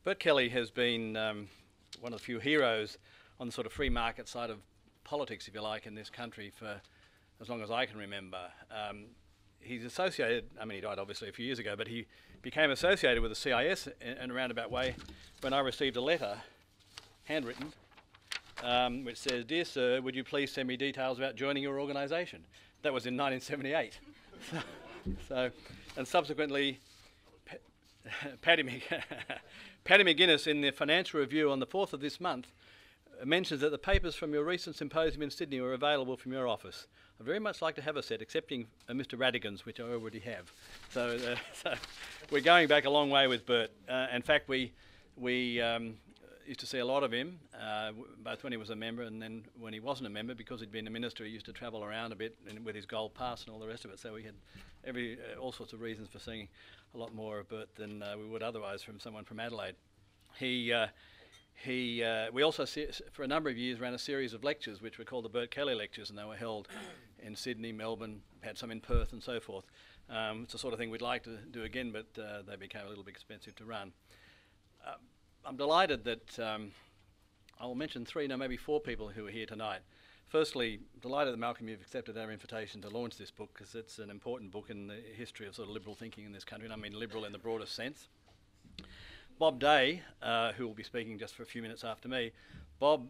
Bert Kelly has been one of the few heroes on the sort of free market side of politics, if you like, in this country for as long as I can remember. He's associated, I mean, he died obviously a few years ago, but he became associated with the CIS in a roundabout way when I received a letter, handwritten, which says, "Dear sir, would you please send me details about joining your organisation?" That was in 1978. And subsequently, Paddy McGuinness in the Financial Review on the 4th of this month mentions that the papers from your recent symposium in Sydney are available from your office. I'd very much like to have a set, excepting Mr. Radigan's, which I already have. So we're going back a long way with Bert. In fact, we used to see a lot of him, both when he was a member and then when he wasn't a member, because he'd been a minister. He used to travel around a bit with his gold pass and all the rest of it. So we had all sorts of reasons for seeing a lot more of Bert than we would otherwise from someone from Adelaide. We also, for a number of years, ran a series of lectures which were called the Bert Kelly Lectures, and they were held in Sydney, Melbourne, had some in Perth and so forth. It's the sort of thing we'd like to do again, but they became a little bit expensive to run. I'm delighted that I will mention maybe four people who are here tonight. Firstly, delighted that Malcolm, you've accepted our invitation to launch this book, because it's an important book in the history of sort of liberal thinking in this country, and I mean liberal in the broadest sense. Bob Day, who will be speaking just for a few minutes after me, Bob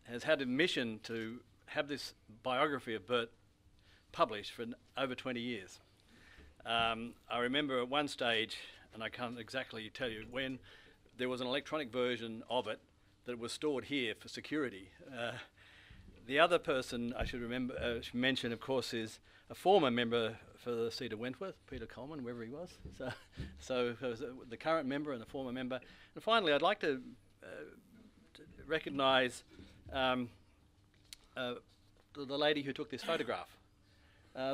has had a mission to have this biography of Bert published for over 20 years. I remember at one stage, and I can't exactly tell you when, there was an electronic version of it that was stored here for security. The other person I should mention, of course, is a former member for the seat of Wentworth, Peter Coleman, wherever he was. So the current member and the former member. And finally, I'd like to recognise the lady who took this photograph.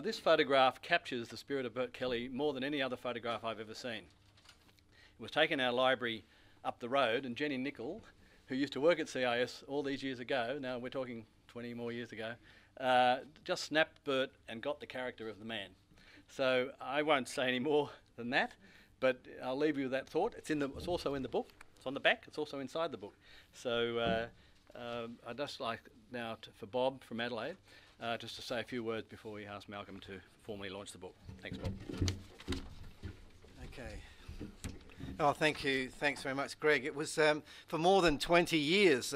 This photograph captures the spirit of Bert Kelly more than any other photograph I've ever seen. It was taken in our library up the road, and Jenny Nichol, who used to work at CIS all these years ago, now we're talking 20 more years ago, just snapped Bert and got the character of the man. So I won't say any more than that, but I'll leave you with that thought. It's also in the book. It's on the back. It's also inside the book. So I'd just like now for Bob from Adelaide just to say a few words before we ask Malcolm to formally launch the book. Thanks, Bob. Okay. Oh, thank you. Thanks very much, Greg. It was for more than 20 years,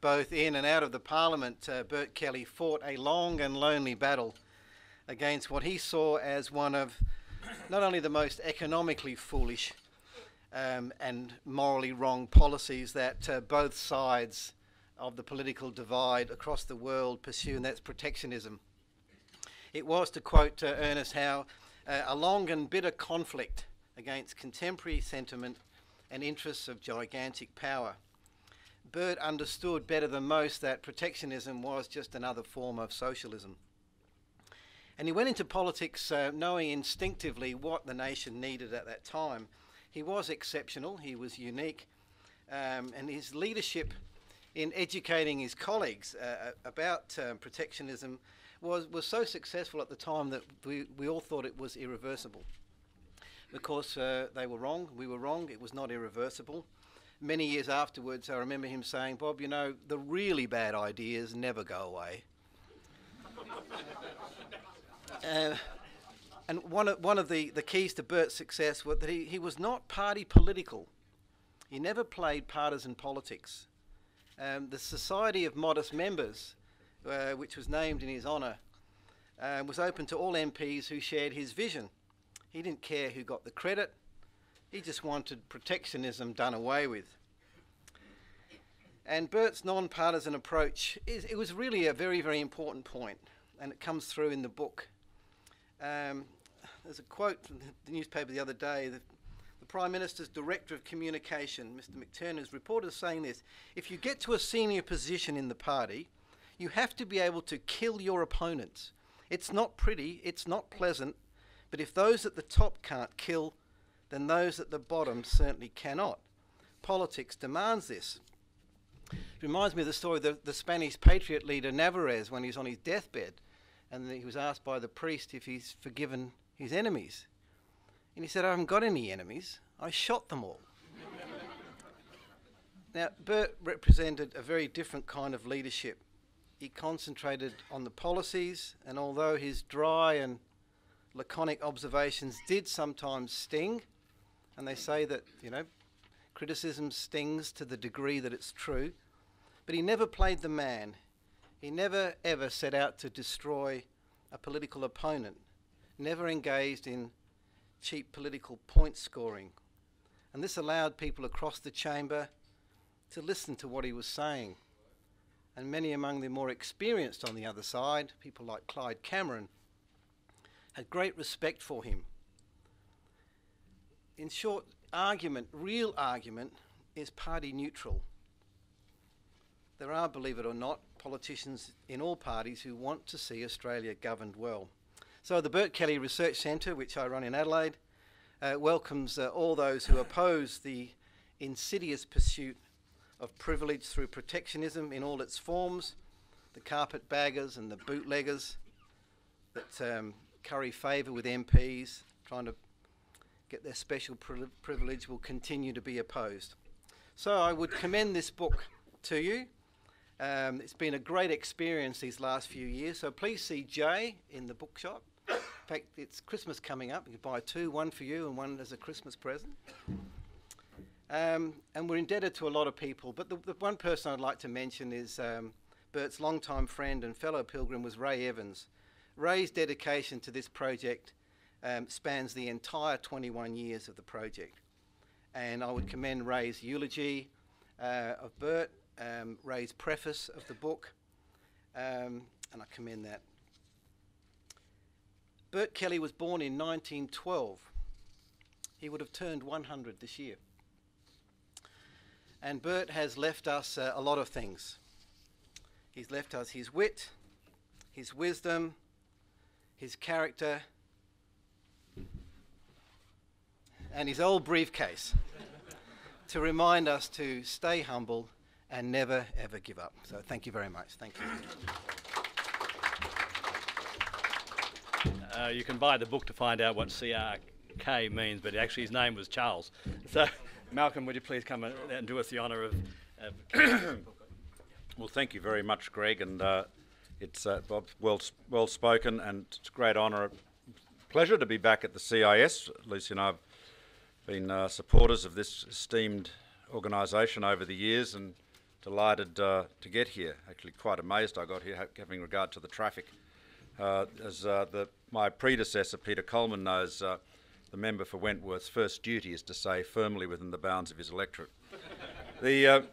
both in and out of the Parliament, Bert Kelly fought a long and lonely battle against what he saw as one of not only the most economically foolish and morally wrong policies that both sides of the political divide across the world pursue, and that's protectionism. It was, to quote Ernest Howe, a long and bitter conflict against contemporary sentiment and interests of gigantic power. Bert understood better than most that protectionism was just another form of socialism. And he went into politics knowing instinctively what the nation needed at that time. He was exceptional, he was unique, and his leadership in educating his colleagues about protectionism was so successful at the time that we all thought it was irreversible. Of course, they were wrong, we were wrong, it was not irreversible. Many years afterwards, I remember him saying, "Bob, you know, the really bad ideas never go away." And one of the keys to Bert's success was that he was not party political. He never played partisan politics. The Society of Modest Members, which was named in his honour, was open to all MPs who shared his vision. He didn't care who got the credit. He just wanted protectionism done away with. And Bert's non-partisan approach, it was really a very, very important point, and it comes through in the book. There's a quote from the newspaper the other day, the Prime Minister's Director of Communication, Mr. McTurner, is reported as saying this: "If you get to a senior position in the party, you have to be able to kill your opponents. It's not pretty, it's not pleasant, but if those at the top can't kill, then those at the bottom certainly cannot. Politics demands this." It reminds me of the story of the Spanish patriot leader Navarrete when he was on his deathbed, and he was asked by the priest if he's forgiven his enemies. And he said, "I haven't got any enemies, I shot them all." Now, Bert represented a very different kind of leadership. He concentrated on the policies, and although his dry and laconic observations did sometimes sting, and they say that, criticism stings to the degree that it's true, but he never played the man. He never ever set out to destroy a political opponent, never engaged in cheap political point scoring. And this allowed people across the chamber to listen to what he was saying. And many among the more experienced on the other side, people like Clyde Cameron, had great respect for him. In short, real argument, is party neutral. There are, believe it or not, politicians in all parties who want to see Australia governed well. So the Bert Kelly Research Centre, which I run in Adelaide, welcomes all those who oppose the insidious pursuit of privilege through protectionism in all its forms, the carpetbaggers and the bootleggers that curry favour with MPs, trying to get their special privilege, will continue to be opposed. So I would commend this book to you. It's been a great experience these last few years, so please see Jay in the bookshop. In fact, it's Christmas coming up. You can buy two, one for you and one as a Christmas present. And we're indebted to a lot of people, but the one person I'd like to mention is Bert's longtime friend and fellow pilgrim was Ray Evans. Ray's dedication to this project spans the entire 21 years of the project. And I would commend Ray's eulogy of Bert, Ray's preface of the book, and I commend that. Bert Kelly was born in 1912. He would have turned 100 this year. And Bert has left us a lot of things. He's left us his wit, his wisdom, his character, and his old briefcase to remind us to stay humble and never, ever give up. So thank you very much. Thank you. You can buy the book to find out what CRK means, but actually his name was Charles. So, Malcolm, would you please come and do us the honour of... Well, thank you very much, Greg, and it's Bob, well spoken, and it's a great honour, pleasure to be back at the CIS. Lucy and I have been supporters of this esteemed organisation over the years, and delighted to get here. Actually, quite amazed I got here, having regard to the traffic. As my predecessor, Peter Coleman, knows, the member for Wentworth's first duty is to stay firmly within the bounds of his electorate. Can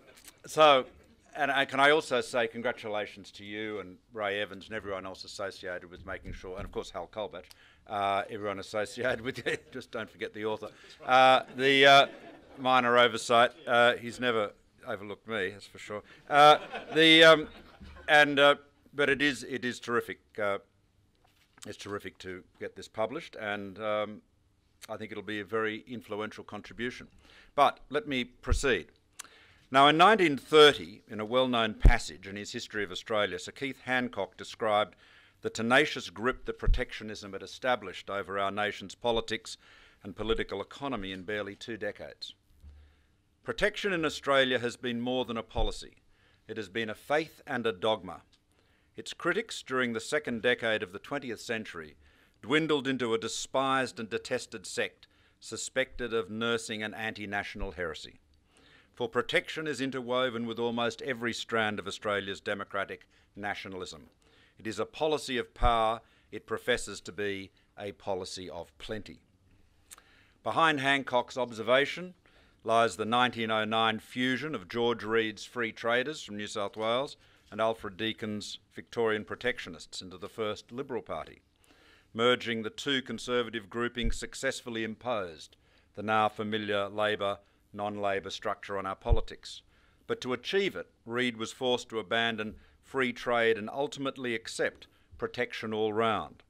I also say congratulations to you and Ray Evans and everyone else associated with making sure, and of course Hal Colbert, everyone associated with it, just don't forget the author. The minor oversight, he's never overlooked me, that's for sure. But it is terrific. It's terrific to get this published, and I think it'll be a very influential contribution. But let me proceed. Now, in 1930, in a well-known passage in his History of Australia, Sir Keith Hancock described the tenacious grip that protectionism had established over our nation's politics and political economy in barely 2 decades. Protection in Australia has been more than a policy. It has been a faith and a dogma. Its critics during the second decade of the 20th century dwindled into a despised and detested sect, suspected of nursing an anti-national heresy. For protection is interwoven with almost every strand of Australia's democratic nationalism. It is a policy of power. It professes to be a policy of plenty. Behind Hancock's observation lies the 1909 fusion of George Reed's Free Traders from New South Wales and Alfred Deakin's Victorian Protectionists into the first Liberal Party. Merging the two conservative groupings successfully imposed the now familiar Labor non-Labor structure on our politics. But to achieve it, Reed was forced to abandon free trade and ultimately accept protection all round,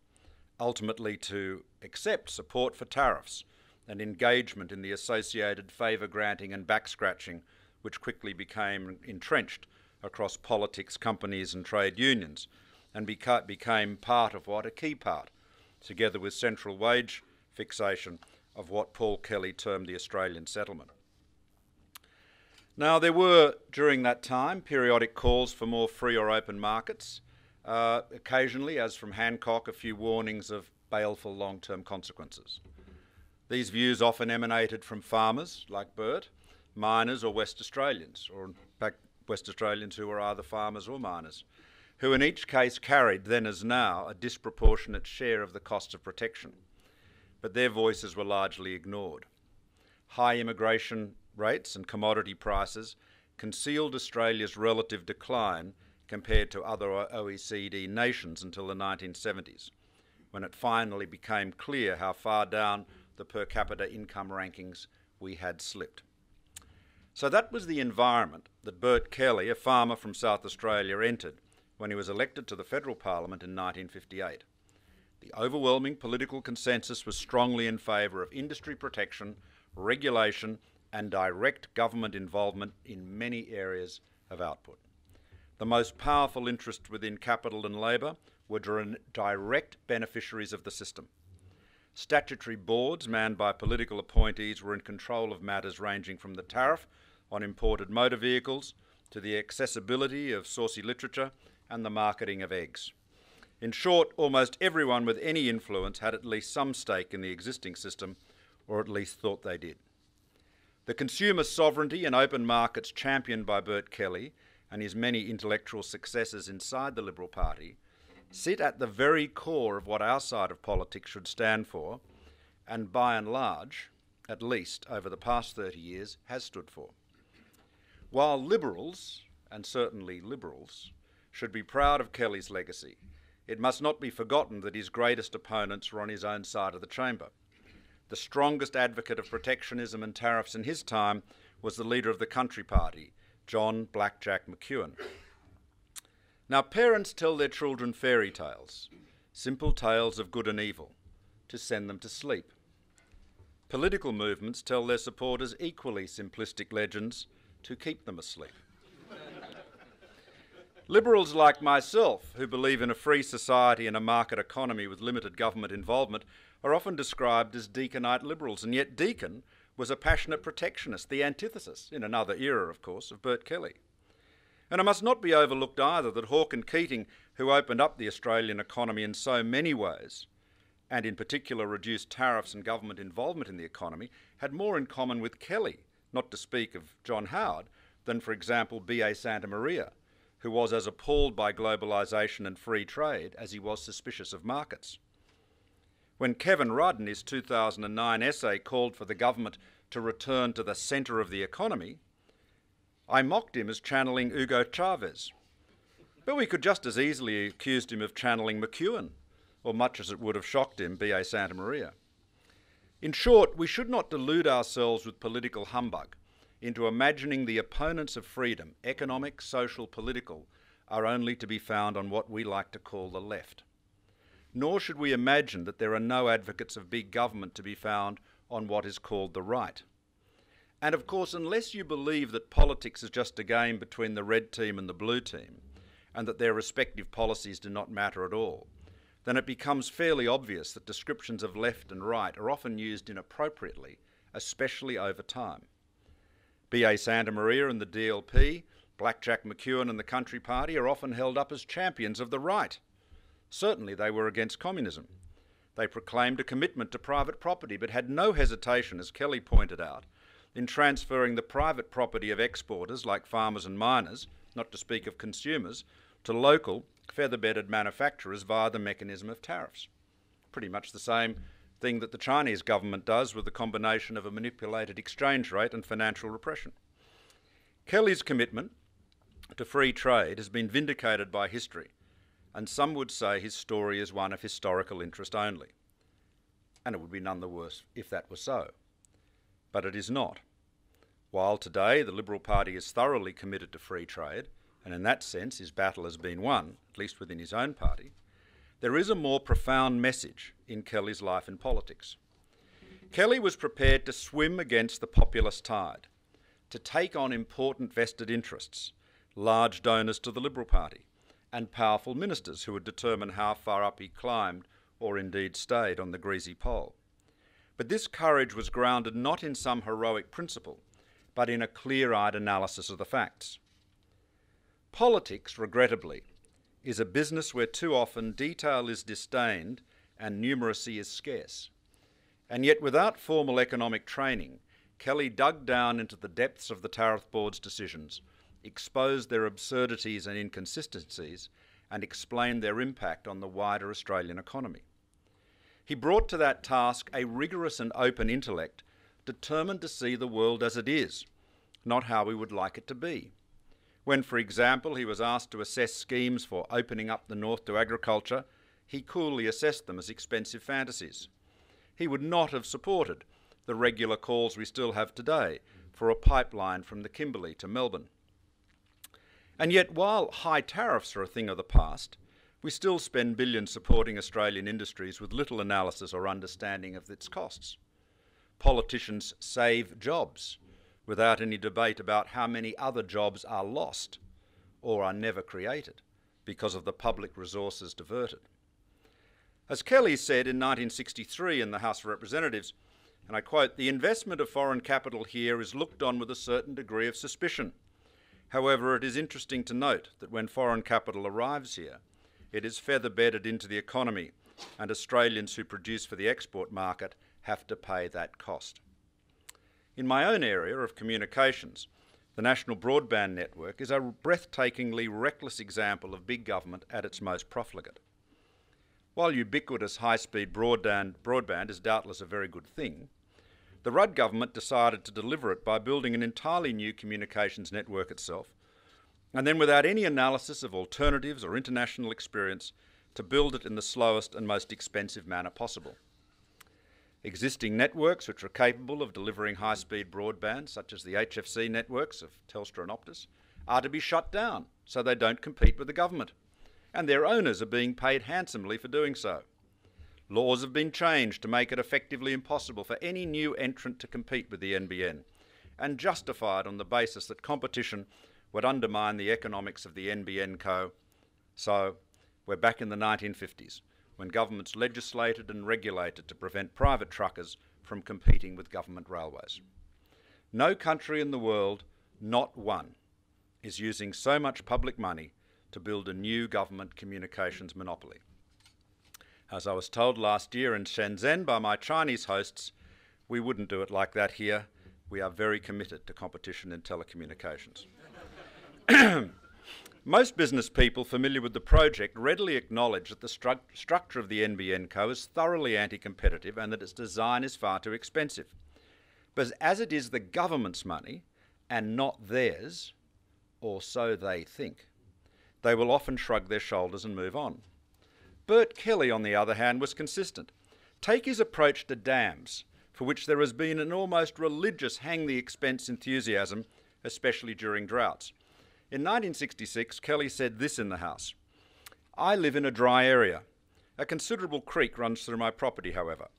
ultimately to accept support for tariffs and engagement in the associated favour granting and back-scratching, which quickly became entrenched across politics, companies and trade unions, and became part of a key part, together with central wage fixation, of what Paul Kelly termed the Australian settlement. Now, there were, during that time, periodic calls for more free or open markets, occasionally, as from Hancock, a few warnings of baleful long-term consequences. These views often emanated from farmers, like Bert, miners or West Australians, or in fact West Australians who were either farmers or miners, who in each case carried, then as now, a disproportionate share of the cost of protection. But their voices were largely ignored. High immigration rates and commodity prices concealed Australia's relative decline compared to other OECD nations until the 1970s, when it finally became clear how far down the per capita income rankings we had slipped. So that was the environment that Bert Kelly, a farmer from South Australia, entered when he was elected to the federal parliament in 1958. The overwhelming political consensus was strongly in favour of industry protection, regulation and direct government involvement in many areas of output. The most powerful interests within capital and labour were direct beneficiaries of the system. Statutory boards manned by political appointees were in control of matters ranging from the tariff on imported motor vehicles to the accessibility of saucy literature and the marketing of eggs. In short, almost everyone with any influence had at least some stake in the existing system, or at least thought they did. The consumer sovereignty and open markets championed by Bert Kelly and his many intellectual successors inside the Liberal Party sit at the very core of what our side of politics should stand for, and by and large, at least over the past 30 years, has stood for. While Liberals, and certainly Liberals, should be proud of Kelly's legacy, it must not be forgotten that his greatest opponents were on his own side of the chamber. The strongest advocate of protectionism and tariffs in his time was the leader of the Country Party, John Blackjack McEwen. Now, parents tell their children fairy tales, simple tales of good and evil, to send them to sleep. Political movements tell their supporters equally simplistic legends to keep them asleep. Liberals like myself, who believe in a free society and a market economy with limited government involvement, are often described as Deaconite liberals, and yet Deacon was a passionate protectionist, the antithesis, in another era, of course, of Bert Kelly. And it must not be overlooked either that Hawke and Keating, who opened up the Australian economy in so many ways, and in particular reduced tariffs and government involvement in the economy, had more in common with Kelly, not to speak of John Howard, than, for example, B.A. Santa Maria, who was as appalled by globalisation and free trade as he was suspicious of markets. When Kevin Rudd in his 2009 essay called for the government to return to the centre of the economy, I mocked him as channeling Hugo Chavez. But we could just as easily have accused him of channeling McEwen, or much as it would have shocked him, B.A. Santa Maria. In short, we should not delude ourselves with political humbug into imagining the opponents of freedom, economic, social, political, are only to be found on what we like to call the left. Nor should we imagine that there are no advocates of big government to be found on what is called the right. And of course, unless you believe that politics is just a game between the red team and the blue team, and that their respective policies do not matter at all, then it becomes fairly obvious that descriptions of left and right are often used inappropriately, especially over time. B.A. Santa Maria and the DLP, Blackjack McEwen and the Country Party are often held up as champions of the right. Certainly they were against communism. They proclaimed a commitment to private property, but had no hesitation, as Kelly pointed out, in transferring the private property of exporters like farmers and miners, not to speak of consumers, to local feather-bedded manufacturers via the mechanism of tariffs. Pretty much the same thing that the Chinese government does with the combination of a manipulated exchange rate and financial repression. Kelly's commitment to free trade has been vindicated by history, and some would say his story is one of historical interest only. And it would be none the worse if that were so. But it is not. While today the Liberal Party is thoroughly committed to free trade, and in that sense his battle has been won, at least within his own party, there is a more profound message in Kelly's life and politics. Kelly was prepared to swim against the populist tide, to take on important vested interests, large donors to the Liberal Party, and powerful ministers who would determine how far up he climbed or indeed stayed on the greasy pole. But this courage was grounded not in some heroic principle, but in a clear-eyed analysis of the facts. Politics, regrettably, is a business where too often detail is disdained and numeracy is scarce. And yet, without formal economic training, Kelly dug down into the depths of the Tariff Board's decisions, exposed their absurdities and inconsistencies, and explained their impact on the wider Australian economy. He brought to that task a rigorous and open intellect, determined to see the world as it is, not how we would like it to be. When, for example, he was asked to assess schemes for opening up the north to agriculture, he coolly assessed them as expensive fantasies. He would not have supported the regular calls we still have today for a pipeline from the Kimberley to Melbourne. And yet, while high tariffs are a thing of the past, we still spend billions supporting Australian industries with little analysis or understanding of its costs. Politicians save jobs without any debate about how many other jobs are lost or are never created because of the public resources diverted. As Kelly said in 1963 in the House of Representatives, and I quote, "The investment of foreign capital here is looked on with a certain degree of suspicion. However, it is interesting to note that when foreign capital arrives here, it is feather-bedded into the economy, and Australians who produce for the export market have to pay that cost." In my own area of communications, the National Broadband Network is a breathtakingly reckless example of big government at its most profligate. While ubiquitous high-speed broadband is doubtless a very good thing, the Rudd government decided to deliver it by building an entirely new communications network itself, and then without any analysis of alternatives or international experience, to build it in the slowest and most expensive manner possible. Existing networks which are capable of delivering high-speed broadband, such as the HFC networks of Telstra and Optus, are to be shut down so they don't compete with the government, and their owners are being paid handsomely for doing so. Laws have been changed to make it effectively impossible for any new entrant to compete with the NBN, and justified on the basis that competition would undermine the economics of the NBN Co. So, we're back in the 1950s, when governments legislated and regulated to prevent private truckers from competing with government railways. No country in the world, not one, is using so much public money to build a new government communications monopoly. As I was told last year in Shenzhen by my Chinese hosts, we wouldn't do it like that here. We are very committed to competition in telecommunications. Most business people familiar with the project readily acknowledge that the structure of the NBN Co is thoroughly anti-competitive and that its design is far too expensive. But as it is the government's money and not theirs, or so they think, they will often shrug their shoulders and move on. Bert Kelly, on the other hand, was consistent. Take his approach to dams, for which there has been an almost religious hang-the-expense enthusiasm, especially during droughts. In 1966, Kelly said this in the House: "I live in a dry area. A considerable creek runs through my property, however.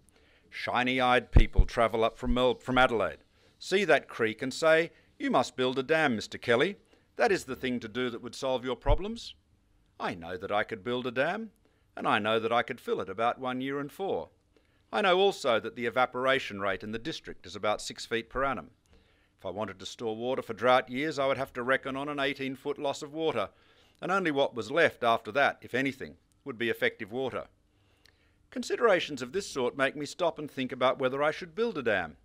Shiny-eyed people travel up from Adelaide, see that creek and say, 'You must build a dam, Mr. Kelly. That is the thing to do that would solve your problems.' I know that I could build a dam, and I know that I could fill it about 1 year in 4. I know also that the evaporation rate in the district is about 6 feet per annum. If I wanted to store water for drought years, I would have to reckon on an 18-foot loss of water, and only what was left after that, if anything, would be effective water. Considerations of this sort make me stop and think about whether I should build a dam.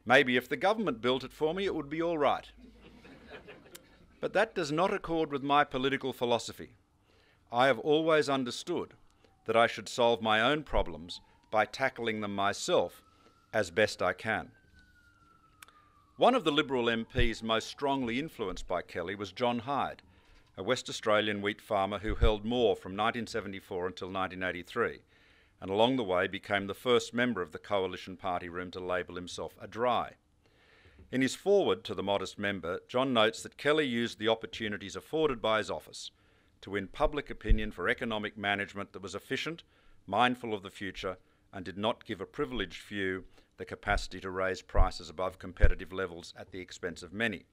Maybe if the government built it for me, it would be all right. But that does not accord with my political philosophy. I have always understood that I should solve my own problems by tackling them myself as best I can." One of the Liberal MPs most strongly influenced by Kelly was John Hyde, a West Australian wheat farmer who held Moore from 1974 until 1983, and along the way became the first member of the Coalition Party room to label himself a dry. In his foreword to the modest member, John notes that Kelly used the opportunities afforded by his office to win public opinion for economic management that was efficient, mindful of the future, and did not give a privileged few the capacity to raise prices above competitive levels at the expense of many.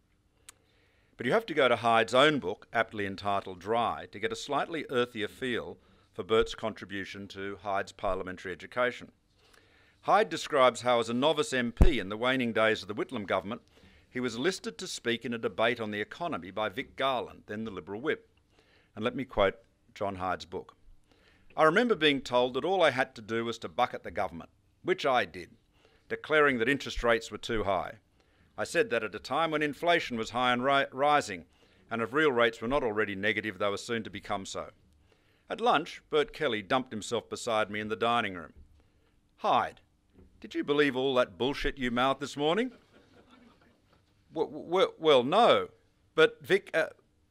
But you have to go to Hyde's own book, aptly entitled Dry, to get a slightly earthier feel for Bert's contribution to Hyde's parliamentary education. Hyde describes how, as a novice MP in the waning days of the Whitlam government, he was listed to speak in a debate on the economy by Vic Garland, then the Liberal whip. And let me quote John Hyde's book. "I remember being told that all I had to do was to bucket the government, which I did, declaring that interest rates were too high. I said that at a time when inflation was high and rising, and if real rates were not already negative, they were soon to become so. At lunch, Bert Kelly dumped himself beside me in the dining room. 'Hyde, did you believe all that bullshit you mouthed this morning?' Well, no. But Vic,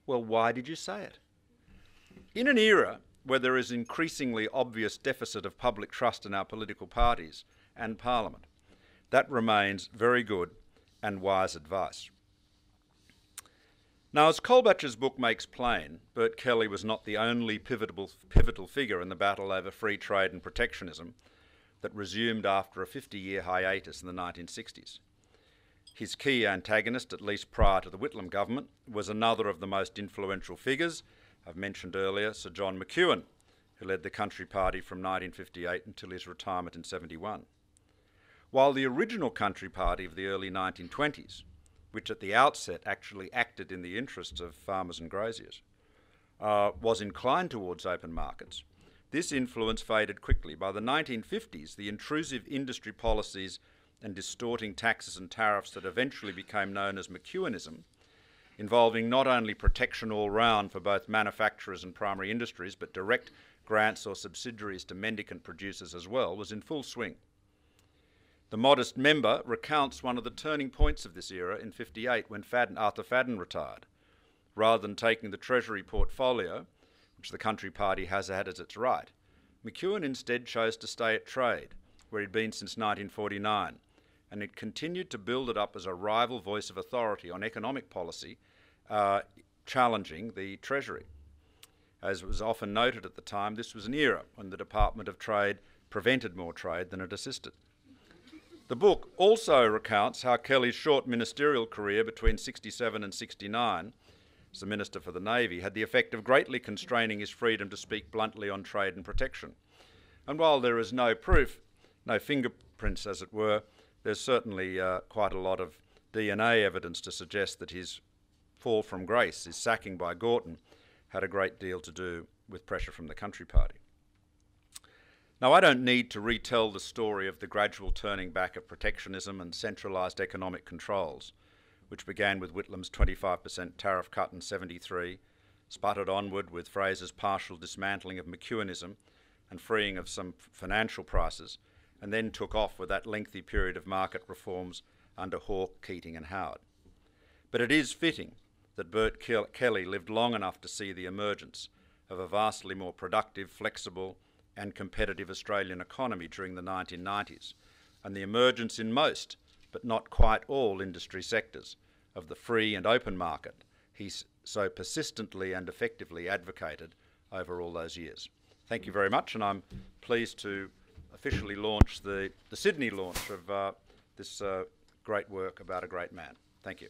well, why did you say it?" In an era where there is increasingly obvious deficit of public trust in our political parties and Parliament, that remains very good and wise advice. Now, as Colbatcher's book makes plain, Bert Kelly was not the only pivotal figure in the battle over free trade and protectionism that resumed after a 50-year hiatus in the 1960s. His key antagonist, at least prior to the Whitlam government, was another of the most influential figures. I've mentioned earlier Sir John McEwen, who led the Country Party from 1958 until his retirement in 71. While the original Country Party of the early 1920s, which at the outset actually acted in the interests of farmers and graziers, was inclined towards open markets, this influence faded quickly. By the 1950s, the intrusive industry policies and distorting taxes and tariffs that eventually became known as McEwenism, involving not only protection all round for both manufacturers and primary industries, but direct grants or subsidiaries to mendicant producers as well, was in full swing. The modest member recounts one of the turning points of this era in 58 when Arthur Fadden retired. Rather than taking the Treasury portfolio, which the Country Party has had as its right, McEwen instead chose to stay at Trade, where he'd been since 1949, and it continued to build it up as a rival voice of authority on economic policy, challenging the Treasury. As was often noted at the time, this was an era when the Department of Trade prevented more trade than it assisted. The book also recounts how Kelly's short ministerial career between 67 and 69 as the Minister for the Navy had the effect of greatly constraining his freedom to speak bluntly on trade and protection. And while there is no proof, no fingerprints as it were, there's certainly quite a lot of DNA evidence to suggest that his fall from grace, his sacking by Gorton, had a great deal to do with pressure from the Country Party. Now, I don't need to retell the story of the gradual turning back of protectionism and centralised economic controls, which began with Whitlam's 25% tariff cut in 73, sputtered onward with Fraser's partial dismantling of McEwenism and freeing of some financial prices, and then took off with that lengthy period of market reforms under Hawke, Keating and Howard. But it is fitting that Bert Kelly lived long enough to see the emergence of a vastly more productive, flexible and competitive Australian economy during the 1990s, and the emergence in most, but not quite all, industry sectors of the free and open market he so persistently and effectively advocated over all those years. Thank you very much, and I'm pleased to officially launch the Sydney launch of this great work about a great man. Thank you.